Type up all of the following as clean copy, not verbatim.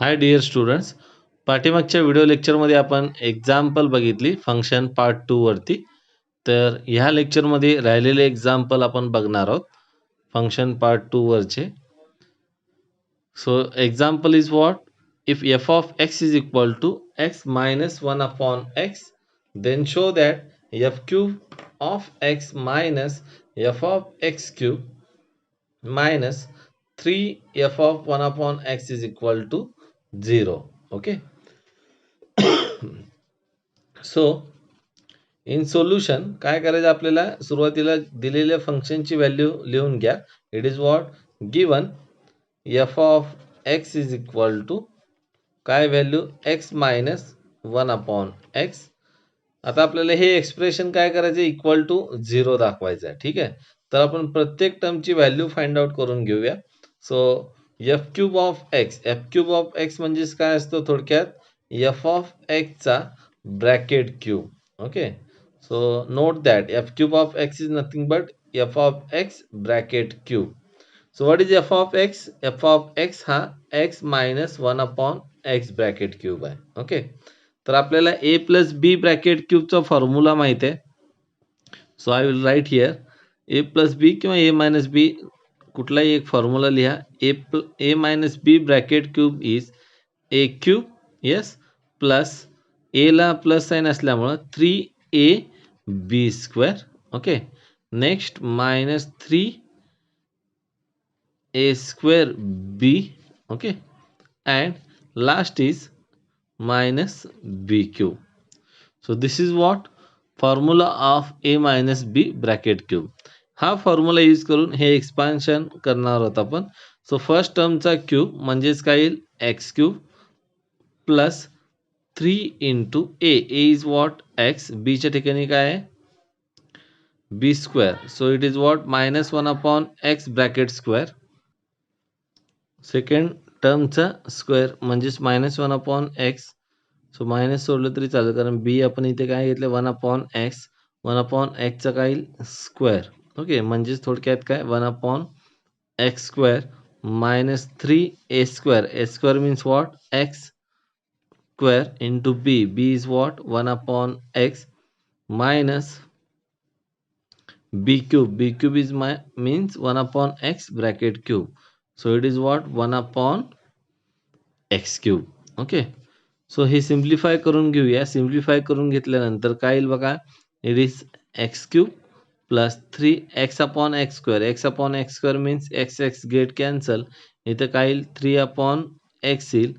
Hi dear students, पाठीमागच्या video लेक्चरमध्ये आपण एक्झाम्पल बघितली फंक्शन पार्ट 2 वरती. तर ह्या लेक्चरमध्ये राहिलेले एक्झाम्पल आपण बघणार आहोत फंक्शन पार्ट 2 वरचे. So example is what? If f of x is equal to x minus 1 upon x, then show that f cube of x minus f of x cube minus 3 f of 1 upon x is equal to 0. Okay. So in solution काय करायचं आपल्याला? सुरुवातीला दिलेल्या फंक्शनची value लिहून घ्या. It is what given F of X is equal to काय value? X minus 1 upon X. आता आपल्याला हे एक्सप्रेशन काय करायचं? इक्वल टू 0 दाखवायचं आहे. ठीक आहे, तर आपण प्रत्येक टर्मची व्हॅल्यू फाइंड आउट करून घेऊया. So F cube of x, F cube of X म्हणजेच काय असतो थोडक्यात? एफ ऑफ एक्सचा bracket cube. Okay, so note that F cube of X is nothing but F of X bracket cube. So what is F of x? F of X हा X minus 1 upon X bracket cube आहे. Okay, तर आपल्याला A plus B bracket क्यूबचा formula माहित आहे. So I will write here A plus B किंवा A minus B, कुठलाही एक फॉर्म्युला लिहा. A minus B bracket cube is A cube, yes, plus A ला प्लस साइन असल्यामुळं 3a B square. Okay, next minus 3a square B. Okay, and last is minus B cube. So this is what formula of A minus B bracket cube. हा formula use करून हे expansion करणार आहोत आपण. So first टर्मचा cube म्हणजेच काय येईल? X cube plus 3 into A. A is what? X. बीच्या ठिकाणी काय आहे? B square. So it is what? Minus 1 upon X bracket square. Second टर्मचा स्क्वेअर म्हणजेच minus 1 upon X. So minus सोडलं तरी चालेल, कारण बी आपण इथे काय घेतलं? 1 अपॉन एक्स. 1 अपॉन एक्सचा काय येईल? स्क्वेअर. ओके, म्हणजेच थोडक्यात काय? 1 upon x square minus 3a square. A square means what? X square into b. B is what? 1 upon x minus B cube. B cube is means 1 upon x bracket cube. So it is what? 1 upon x cube. Okay, so हे simplify करून घेऊया. Simplify करून घेतल्यानंतर काय येईल बघा? It is x cube plus 3x upon x square. X upon x square means X X get cancel. इथं काय येईल? 3 अपॉन एक्स येईल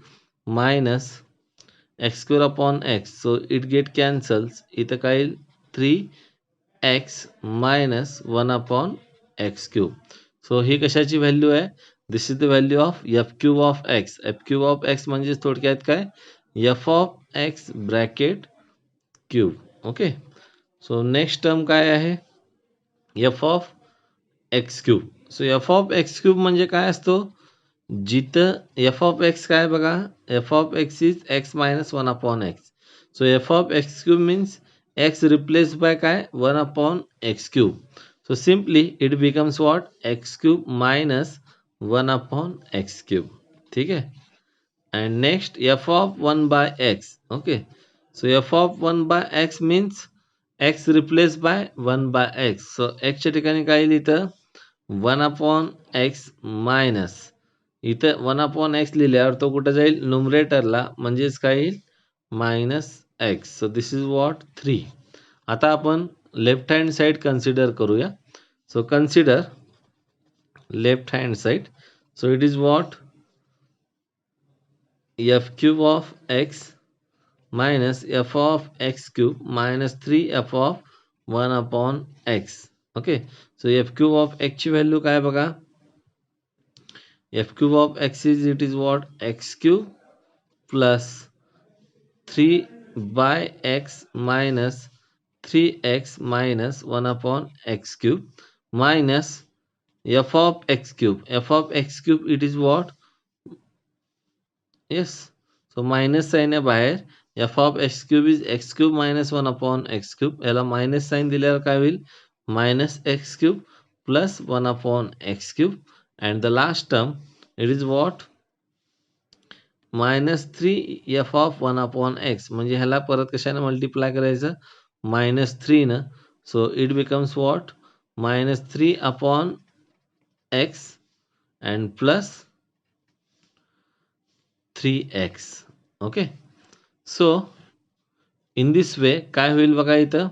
minus X square upon X. So it get cancels. इथं काय येईल? 3x minus 1 upon x cube. So ही कशाची value आहे? This is the value of F cube of x. F cube of x म्हणजे थोडक्यात काय? F of X bracket cube. Okay, so next term काय आहे? F of x cube. So F of x cube म्हणजे काय असतो? जिथं F of x काय बघा? F of X is x minus 1 upon X. So F of x cube means x replace by काय? 1 upon x cube. So simply it becomes what? X cube minus 1 upon x cube. ठीक आहे, and next f of 1 by x. Okay, so f of 1 by x means x replaced by 1 by x. So x च्या ठिकाणी काय येईल? इथं 1 upon x minus इथं 1 upon x लिहिल्यावर तो कुठं जाईल? न्यूमरेटरला, म्हणजेच काय येईल? Minus x. So this is what? 3. आता आपण लेफ्ट हँड साईड कन्सिडर करूया. So consider left hand side. So it is what? f cube of x minus f of x cube minus 3f of 1 upon x. Okay, so f cube of x ची value काय बघा? f cube of x is, it is what? x cube plus 3 by x minus 3x minus 1 upon x cube minus f of x cube. f of x cube, it is what? Yes, so minus sign आहे बाहेर. F of x cube is x cube minus 1 upon x cube. याला minus sign दिल्यावर काय होईल? Minus x cube plus 1 upon x cube. And the last term it is what? -3f(1/x) म्हणजे ह्याला परत कशाने मल्टिप्लाय करायचं -3 न. So it becomes what -3/x and plus 3x. Okay. So in this way काय होईल बघा इथं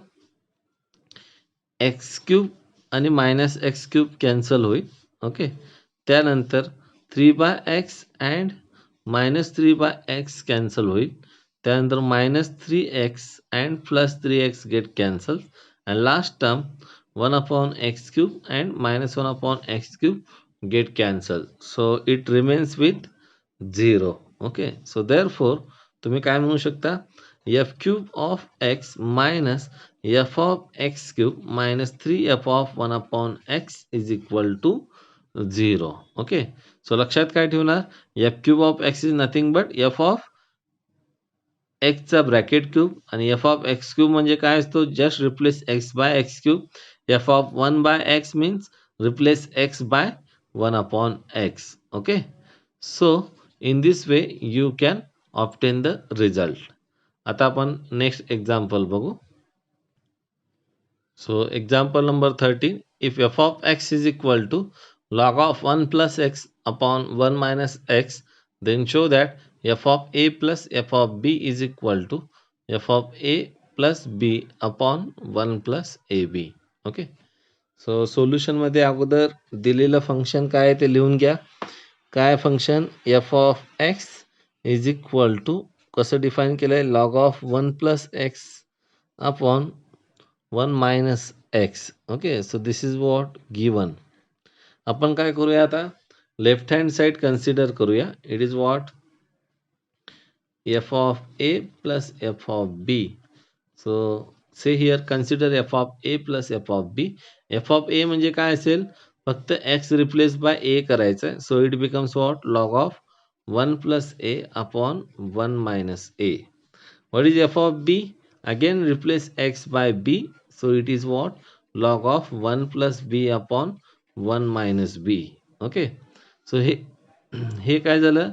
x³ आणि -x³ कॅन्सल होईल. ओके. त्यानंतर 3/x and -3/x कॅन्सल होईल. त्यानंतर -3x and +3x get cancelled and last term 1/x³ and -1/x³ get cancelled. So it remains with 0. Okay. So therefore तुम्ही काय म्हणू शकता f³ of x minus f of x³ minus 3f(1/x) is equal to 0. Okay. So लक्षात काय ठेवणार f³ of x is nothing but f of x चा bracket cube आणि f of x³ म्हणजे काय असतो just replace x by x³. f of 1/x means replace x by 1/x. Okay. So in this way you can obtain the result. आता आपण next example बघू. So example number 13, if f of x is equal to log of 1 plus x upon 1 minus x, then show that f of a plus f of b is equal to f of a plus b upon 1 plus ab. Okay. So सोल्युशनमध्ये अगोदर दिलेलं function काय आहे ते लिहून घ्या. काय function f of x is equal to कसं डिफाईन केलं आहे log of 1 plus x upon 1 minus x. Okay. So this is what given. आपण काय करूया आता लेफ्ट हँड साइड कन्सिडर करूया. It is what f of a plus f of b. So say here consider f of a plus f of b. f of a म्हणजे काय असेल फक्त x replace by a करायचं आहे. So it becomes what log of 1 plus a upon 1 minus a. What is f of b? Again replace x by b. So it is what log of 1 plus b upon 1 minus b. Okay. So हे काय झालं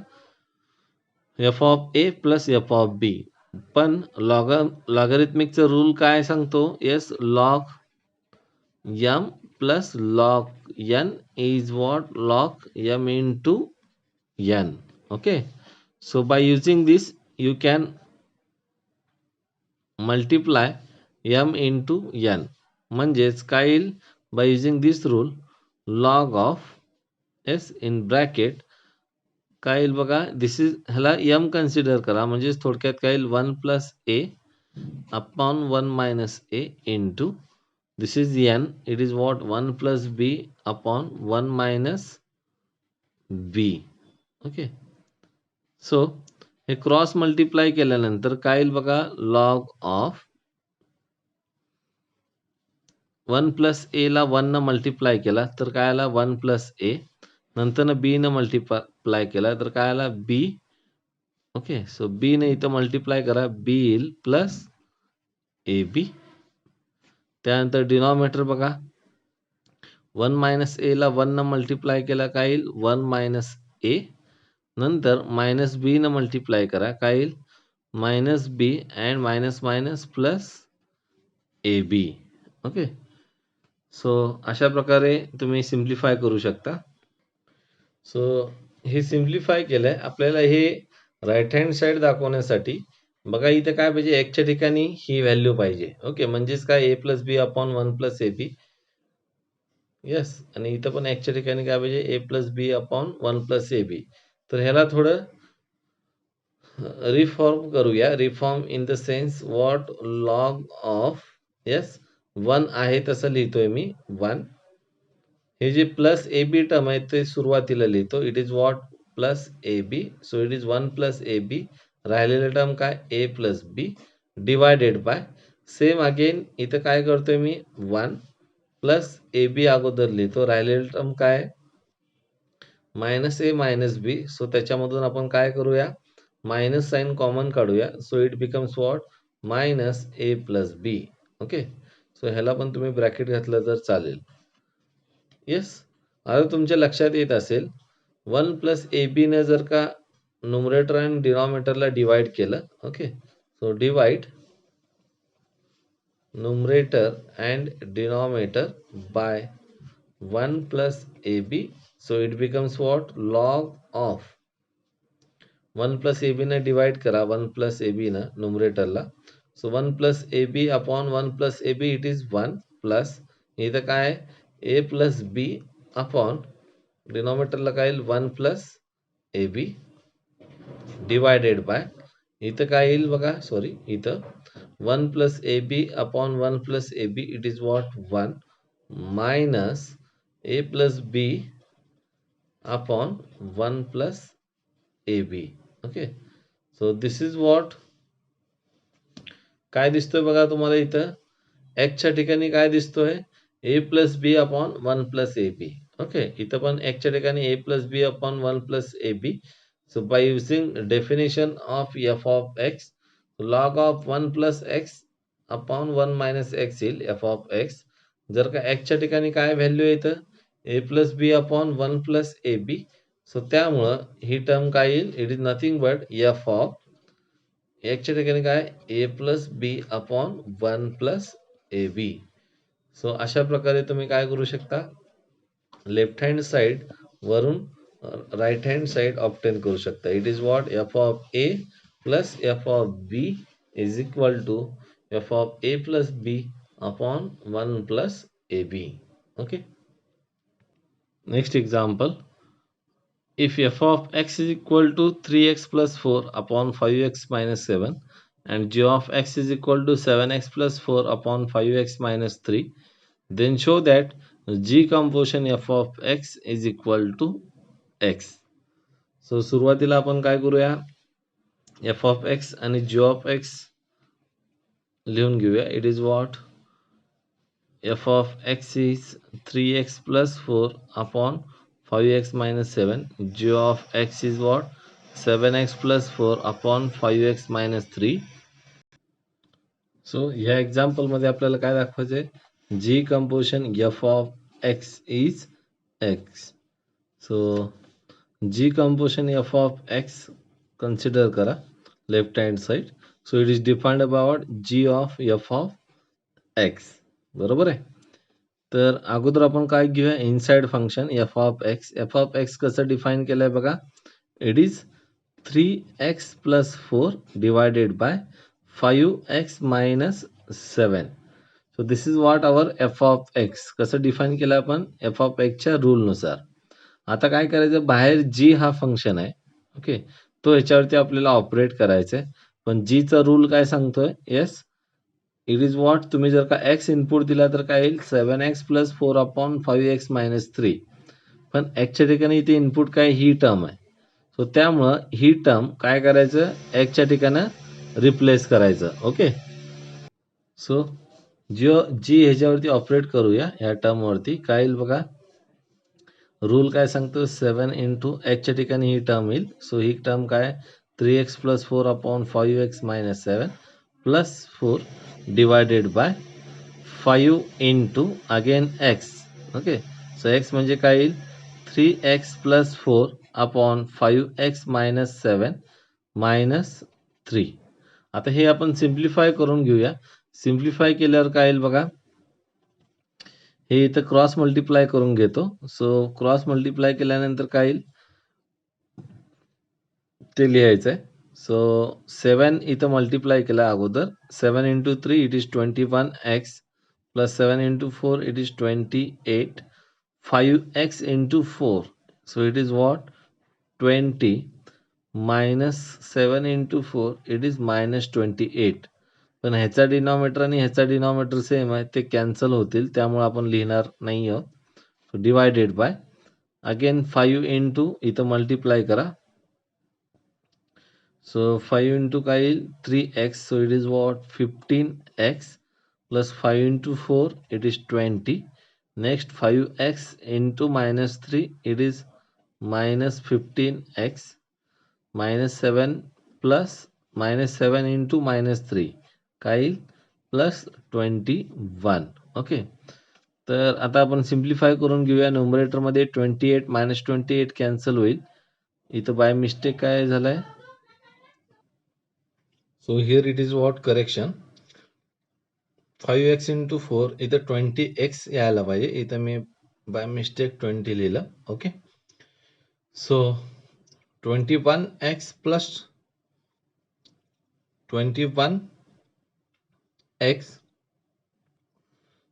f of a plus f of b. पण लॉगरिथमिकचा rule काय सांगतो yes log m plus log n is what log m into n. Okay. So by using this you can multiply m into n. म्हणजेच काय येईल by using this rule log of S in bracket काय येईल बघा दिस is ह्याला m consider करा म्हणजेच थोडक्यात काय येईल 1 plus a upon 1 minus a into this is n. It is what 1 plus b upon 1 minus b. Okay. So हे क्रॉस मल्टिप्लाय केल्यानंतर काय येईल बघा लॉग ऑफ 1 plus a ला 1 न मल्टिप्लाय केला तर काय आला 1 plus a. नंतर b न मल्टिप्लाय केला तर काय आला b. ओके. सो b ने इथं मल्टिप्लाय करा b येईल प्लस ab. त्यानंतर डिनॉमिनेटर बघा 1 minus a ला 1 न मल्टिप्लाय केला काय येईल 1 minus a. नंतर मायनस b न मल्टिप्लाय करा काय येईल minus b and minus minus plus ab. Okay. So अशा प्रकारे तुम्ही सिम्प्लिफाय करू शकता. सो हे सिम्प्लिफाय केलंय आपल्याला हे राईट हँड साइड दाखवण्यासाठी बघा इथे काय पाहिजे एक्सच्या ठिकाणी ही व्हॅल्यू पाहिजे. ओके. म्हणजेच काय a plus b upon 1 plus ab. Yes. आणि इथं पण एक्सच्या ठिकाणी काय पाहिजे a plus b upon 1 plus ab. तर ह्याला थोडं रिफॉर्म करूया. Reform in the sense what log of yes 1 आहे तसं लिहितोय मी 1. हे जे प्लस ए बी टर्म आहे ते सुरुवातीला लिहितो. It is what plus A B. So it is 1 plus A B. राहिलेलं टर्म काय A plus B divided by same again इथं काय करतोय मी 1 प्लस ए बी अगोदर लिहितो. राहिलेलं टर्म काय minus a minus b. So त्याच्यामधून आपण काय करूया मायनस साइन कॉमन काढूया. So it becomes what minus a plus b. Okay. So ह्याला पण तुम्ही ब्रॅकेट घातलं तर चालेल. येस. आता तुमच्या लक्षात येत असेल 1 प्लस ए बी ने जर का न्यूमरेटर आणि डिनॉमिनेटरला डिवाइड केलं. Okay, so divide numerator and denominator by 1 plus ab, so it becomes what? Log of 1 plus ab ने डिवाइड करा 1 plus ab ना न्यूमरेटरला, so 1 plus ab upon 1 plus ab it is 1 plus इथं काय a plus b अपॉन डिनॉमिनेटरला काय येईल 1 plus ab डिवायडेड बाय इथं काय येईल बघा, सॉरी इथं 1 plus ab upon 1 plus ab, it is what? 1 minus a plus b upon 1 plus ab. Okay, so this is what काय दिसतोय बघा तुम्हाला इथं x च्या ठिकाणी काय दिसतोय a plus b upon 1 plus ab. Okay, इथं पण x च्या ठिकाणी a plus b upon 1 plus ab. So by using definition of f of x, log of 1 plus x upon 1 minus x येईल एफ ऑफ एक्स. जर का x च्या ठिकाणी काय व्हॅल्यू येतं a plus b upon 1 plus A B, so त्यामुळं ही term काय येईल, it is nothing but F of x च्या ठिकाणी काय a plus b upon 1 plus A B. So अशा प्रकारे तुम्ही काय करू शकता, लेफ्ट हँड साइड वरून राईट हँड साइड ऑप्टेन करू शकता. It is what f of a plus f of b is equal to f of a plus b upon 1 plus ab. Okay, next example, if f of x is equal to 3x plus 4 upon 5x minus 7 and g of x is equal to 7x plus 4 upon 5x minus 3, then show that g composition f of x is equal to x. So सुरुवातीला आपण काय करूया, f of x आणि g of x लिहून घेऊया. It is what f of x is 3x plus 4 upon 5x minus 7. g of x is what? 7x plus 4 upon 5x minus 3. So ह्या example मध्ये आपल्याला काय दाखवायचंय, g composition f of x is x. So g composition f of x consider करा left hand side. So it is defined about g of f of x. बरोबर आहे. तर अगोदर आपण काय घेऊया, inside function f of x. F of x कसं define केलंय बघा, इट इज 3x प्लस 4 divided by 5x minus 7. So this is what our f of x. कसं डिफाईन केलं आपण, एफ ऑफ एक्सच्या रूलनुसार. आता काय करायचं, बाहेर जी हा फंक्शन आहे, ओके, तो ह्याच्यावरती आपल्याला ऑपरेट करायचं आहे. पण जी चा रूल काय सांगतोय, येस इट इज व्हॉट, तुम्ही जर का x इनपुट दिला तर काय येईल 7x plus 4 upon 5x minus 3. पण x च्या ठिकाणी इथे इनपुट काय ही टर्म आहे. सो त्यामुळं ही टर्म काय करायचं, x च्या ठिकाणी रिप्लेस करायचं. ओके, सो जी ह्याच्यावरती ऑपरेट करूया ह्या टर्म वरती, काय येईल बघा, रूल काय सांगतो 7 इंटू x च्या ठिकाणी ही टर्म येईल. सो ही टर्म काय 3x प्लस 4 upon 5x minus 7 plus 4 divided bye 5 into again x. Okay, so x म्हणजे काय येईल 3x प्लस 4 अपॉन 5x मायनस 7 मायनस 3. आता हे आपण सिम्प्लिफाय करून घेऊया. सिम्प्लिफाय केल्यावर काय येईल बघा, हे इथं क्रॉस मल्टिप्लाय करून घेतो. सो क्रॉस मल्टिप्लाय केल्यानंतर काय येईल ते लिहायचं आहे. सो 7 इथं मल्टिप्लाय केला अगोदर, 7 into 3 it is 21x plus 7 into 4 it is 28, 5x into 4 so it is what 20 minus 7 into 4 it is minus 28. पण ह्याचा डिनॉमिनेटर आणि ह्याचा डिनॉमिनेटर सेम आहे, ते कॅन्सल होतील, त्यामुळे आपण लिहिणार नाही आहोत. So divided by again 5 into इथं मल्टिप्लाय करा. So 5 into काय येईल 3x, so it is what 15x plus 5 into 4 it is 20. Next 5x into minus 3 it is minus 15x minus 7 plus minus 7 into minus 3 काय येईल plus 21. Okay, तर आता आपण simplify करून घेऊया. न्यूमरेटर मध्ये 28 मायनस 28 कॅन्सल होईल. इथं बाय मिस्टेक काय झालंय. So here it is what correction. 5x into 4 इथं 20x यायला पाहिजे. इथं मी बाय मिस्टेक 20 लिहिलं. Okay. So 21x plus 21x.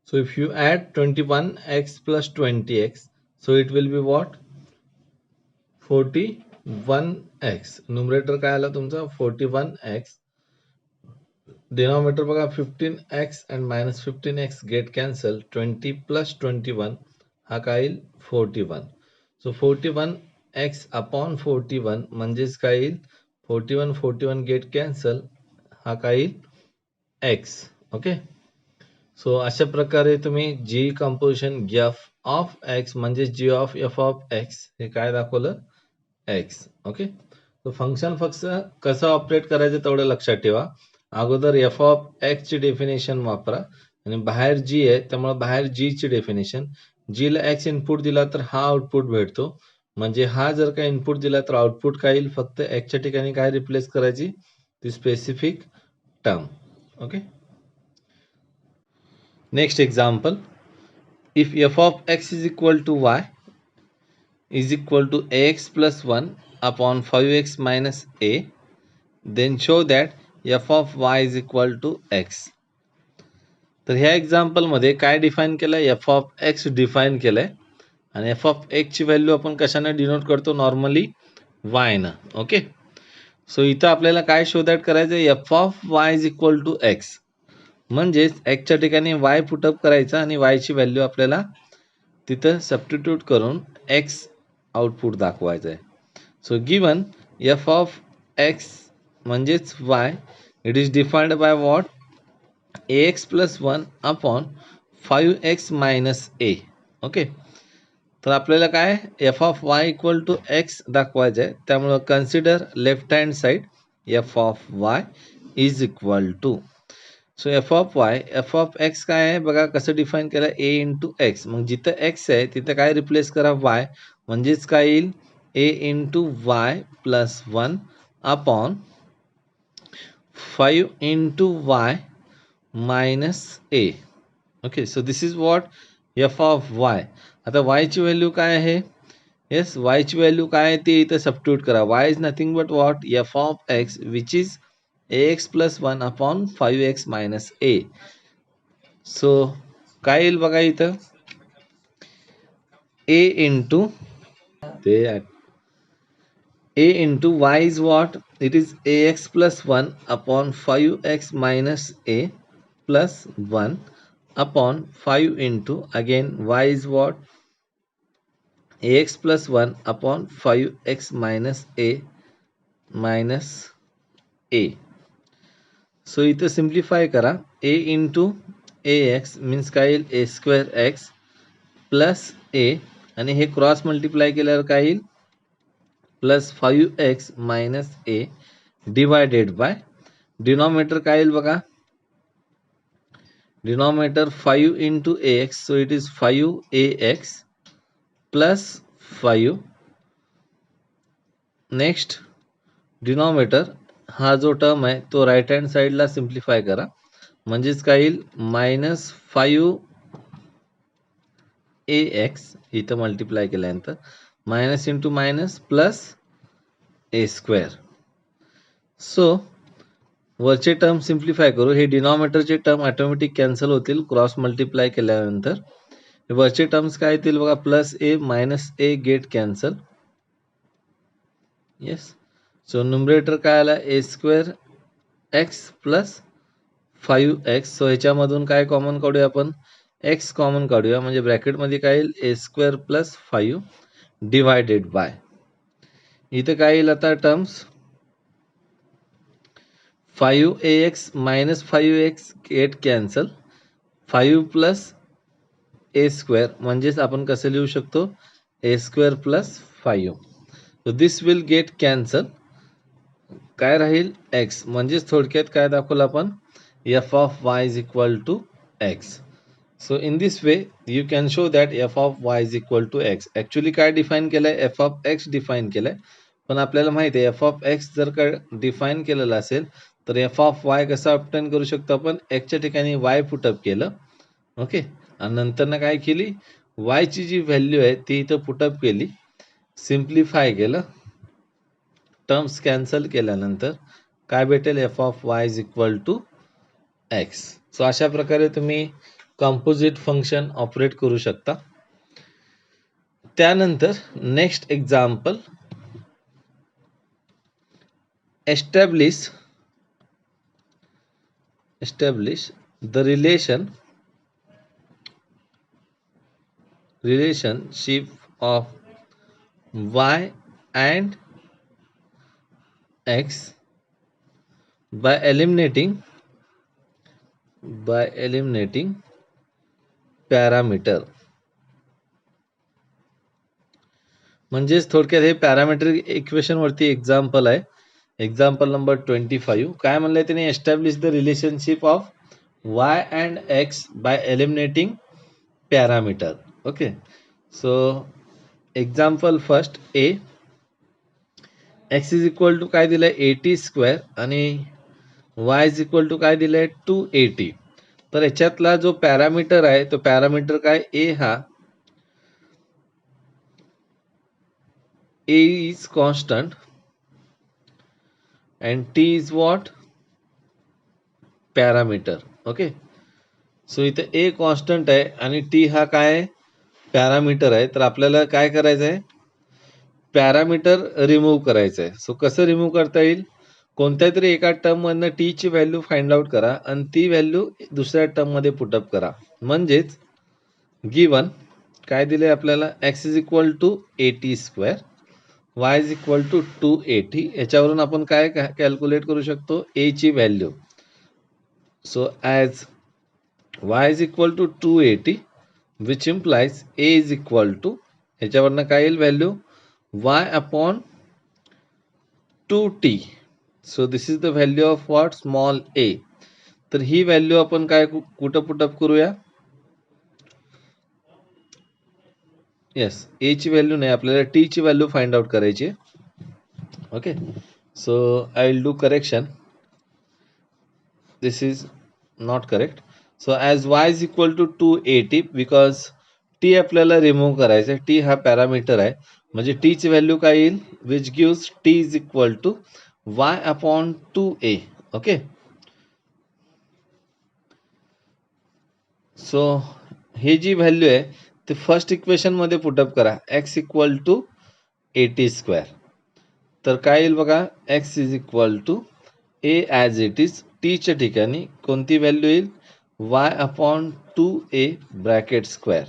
So if you add 21x plus 20x, so it will be what? 41x. Numerator काय आला तुमचा 41x. डिनॉमिनेटर बघा 15x and minus 15x get cancel. 20 plus 21 हा काय येईल 41. So 41x upon 41 म्हणजेच काय येईल 41 get cancel हा काय येईल x. ओके. सो अशा प्रकारे तुम्ही जी कंपोजिशन f ऑफ x म्हणजे g of f of x हे काय दाखवलं x. ओके. तो फंक्शन फक्त कसं ऑपरेट करायचं तेवढं लक्षात ठेवा. अगोदर f ऑफ x ची डेफिनेशन वापरा आणि बाहेर g आहे त्यामुळे बाहेर g ची डेफिनेशन. g ला x इनपुट दिला तर हा आउटपुट भेटतो. म्हणजे हा जर का इनपुट दिला तर आउटपुट काय येईल फक्त x च्या ठिकाणी काय रिप्लेस करायची ती specific term. Okay. Next example, if f of x is equal to y is equal to ax plus 1 upon 5x minus a, then show that f of y is equal to x. तर ह्या example मध्ये काय define केलंय f of x define केलंय आणि f of x ची value आपण कशाने डिनोट करतो नॉर्मली y न. ओके. सो इथं आपल्याला काय शो दॅट करायचं f of y is equal to x. म्हणजेच x च्या ठिकाणी y पुटअप करायचा आणि y ची व्हॅल्यू आपल्याला तिथं सबस्टिट्यूट करून x आउटपुट दाखवायचं आहे. So given f of x म्हणजेच y it is defined by what ax plus 1 upon 5x minus a. Okay. तर आपल्याला काय f of y equal to x दाखवायचं आहे त्यामुळं consider left hand side f of y is equal to. So f of x काय आहे बघा कसं डिफाइन केलं a इंटू x. मग जिथं x आहे तिथं काय रिप्लेस करा y म्हणजेच काय येईल a into y plus 1 upon 5 into y minus a. Okay. So this is what f of y. आता y ची व्हॅल्यू काय आहे येस y ची व्हॅल्यू काय आहे ती इथं सबस्टिट्यूट करा. y is nothing but what f of x which is ax plus 1 upon 5x minus a. So काय येईल बघा इथं a into y is what? It is ax plus 1 upon 5x minus a plus 1 upon 5 into again y is what? ax plus 1 upon 5x minus a minus a. So इथं simplify करा a into ax means काय येईल a square x plus a आणि हे cross multiply केल्यावर काय येईल plus 5x minus a divided by denominator काय येईल बघा denominator 5 into ax. So it is 5ax plus 5. Next denominator हा जो टर्म आहे तो राईट हँड साईडला सिम्प्लिफाय करा म्हणजेच काय येईल मायनस 5ax इथं मल्टिप्लाय केल्यानंतर minus into minus plus A square. So वरचे टर्म सिम्प्लिफाय करू हे डिनॉमिनेटरचे टर्म ऑटोमॅटिक कॅन्सल होतील क्रॉस मल्टिप्लाय केल्यानंतर. वरचे टर्म्स काय येतील बघा plus A minus A get cancel. Yes. So numerator काय आला A square X plus 5x. So ह्याच्यामधून काय कॉमन काढूया आपण x कॉमन काढूया म्हणजे ब्रॅकेटमध्ये काय येईल A square plus 5 divided by इथं काय येईल आता terms 5ax minus 5x get cancel 5 plus A square म्हणजेच आपण कसं लिहू शकतो A square plus 5. So this will get cancel काय राहील x म्हणजेच थोडक्यात काय दाखवलं आपण f of y is equal to x. So in this way you can show that f of y is equal to x. Actually काय define केलंय f of x define केलंय पण आपल्याला माहिती आहे एफ ऑफ एक्स जर का define केलेला असेल तर एफ ऑफ वाय कसा ऑब्टेन करू शकतो आपण, एक्सच्या ठिकाणी वाय पुटअप केलं, ओके, आणि नंतर काय केली, वायची जी व्हॅल्यू आहे ती इथं पुटअप केली, सिम्प्लिफाय केलं, टर्म्स कॅन्सल केल्यानंतर काय भेटेल, f of y is equal to x. So अशा प्रकारे तुम्ही कंपोजिट फंक्शन ऑपरेट करू शकता. त्यानंतर next example, establish the relationship of y and x by eliminating parameter. म्हणजेच थोडक्यात हे पॅरामीट्रिक इक्वेशन वरती एक्झाम्पल आहे. Example number 25. काय म्हणलंय त्याने, establish the relationship of y and x by eliminating parameter. Okay, so example first, a x is equal to काय दिलंय 80 स्क्वेअर आणि वाय इज इक्वल टू काय दिलंय 280. तर याच्यातला जो पॅरामीटर आहे तो पॅरामीटर काय, ए हा A is constant and T is what, parameter. Okay, so इथे A कॉन्स्टंट आहे आणि T हा काय पॅरामीटर आहे. तर आपल्याला काय करायचं आहे, पॅरामीटर रिमूव्ह करायचं आहे. सो कसं रिमूव्ह करता येईल, कोणत्या तरी एका टर्म मधनं टी ची व्हॅल्यू फाइंड आउट करा आणि ती व्हॅल्यू दुसऱ्या टर्म मध्ये पुटअप करा. म्हणजेच गिवन काय दिले आपल्याला, X is equal to 80 square, y is equal to 280. याच्यावरून आपण काय कॅल्क्युलेट करू शकतो, a ची value. So as y is equal to 280 which implies a is equal to, ह्याच्यावरनं काय येईल value, y upon 2t. So this is the value of what, small a. तर ही व्हॅल्यू आपण काय कुठं पुटअप करूया, येस, ए ची व्हॅल्यू नाही, आपल्याला टी ची व्हॅल्यू फाइंड आउट करायची. Okay, so I will do correction, this is not correct. So as y is equal to 280 because t आपल्याला रिमूव्ह करायचं आहे, t हा पॅरामीटर आहे, म्हणजे t ची व्हॅल्यू काय येईल, which gives t is equal to y upon 2a. Okay, so ही जी व्हॅल्यू आहे ती फर्स्ट इक्वेशन मध्ये पुटअप करा, x इक्वल टू 80 स्क्वेअर. तर काय येईल बघा, x is equal to a as it is, t च्या ठिकाणी कोणती व्हॅल्यू येईल, y upon 2a bracket square.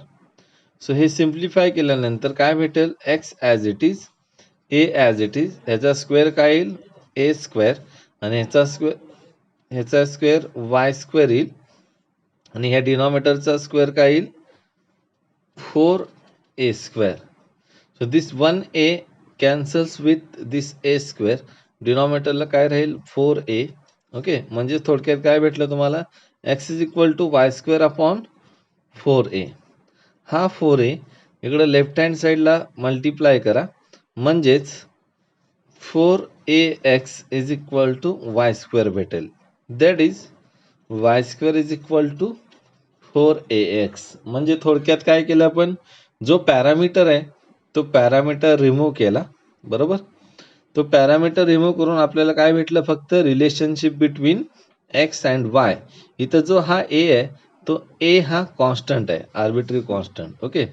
So हे सिम्प्लिफाय केल्यानंतर काय भेटेल, x as it is, a as it is, ह्याचा स्क्वेअर काय येईल a स्क्वेअर आणि ह्याचा स्क्वेअर y स्क्वेअर येईल आणि ह्या डिनॉमिनेटरचा स्क्वेअर काय येईल 4a square. So this 1a cancels with this a square, डिनॉमिनेटरला काय राहील 4a. ओके, म्हणजे थोडक्यात काय भेटलं तुम्हाला, x is equal to Y square upon 4a. हा 4a इकडे लेफ्ट हँड साईडला मल्टिप्लाय करा, म्हणजेच 4ax is equal to Y square भेटेल. That is Y square is equal to 4ax. म्हणजे थोडक्यात काय केलं आपण, जो पॅरामीटर आहे तो पॅरामीटर रिमूव्ह केला, बरोबर. तो पॅरामीटर रिमूव्ह करून आपल्याला काय भेटलं, फक्त relationship between x and Y. इथं जो हा ए आहे तो ए हा कॉन्स्टंट आहे, आर्बिट्ररी कॉन्स्टंट. ओके,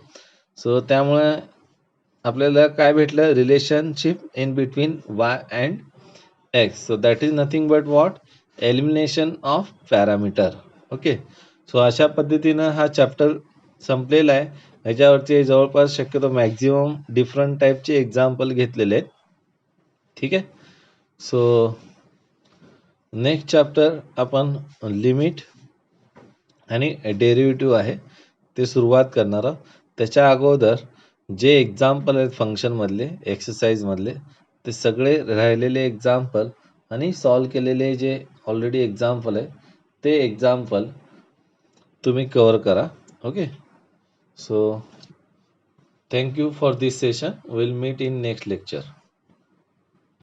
सो त्यामुळे आपल्याला काय भेटलं, relationship in between Y and x. So that is nothing but what, elimination of parameter. Okay, so अशा पद्धतीनं हा चॅप्टर संपलेला आहे. ह्याच्यावरती जवळपास शक्यतो मॅक्झिमम डिफरंट टाईपचे एक्झाम्पल घेतलेले आहेत. ठीक आहे, सो नेक्स्ट चॅप्टर आपण लिमिट आणि डेरिव्हेटिव्ह आहे ते सुरुवात करणार आहोत. त्याच्या अगोदर जे एक्झाम्पल आहेत फंक्शन मधले, एक्सरसाइज मधले, ते सगळे राहिलेले एक्झाम्पल आणि सॉल्व केलेले जे ऑलरेडी एक्झाम्पल आहे ते एक्झाम्पल तुम्ही कव्हर करा. Okay, so thank you for this session. Will meet in next lecture.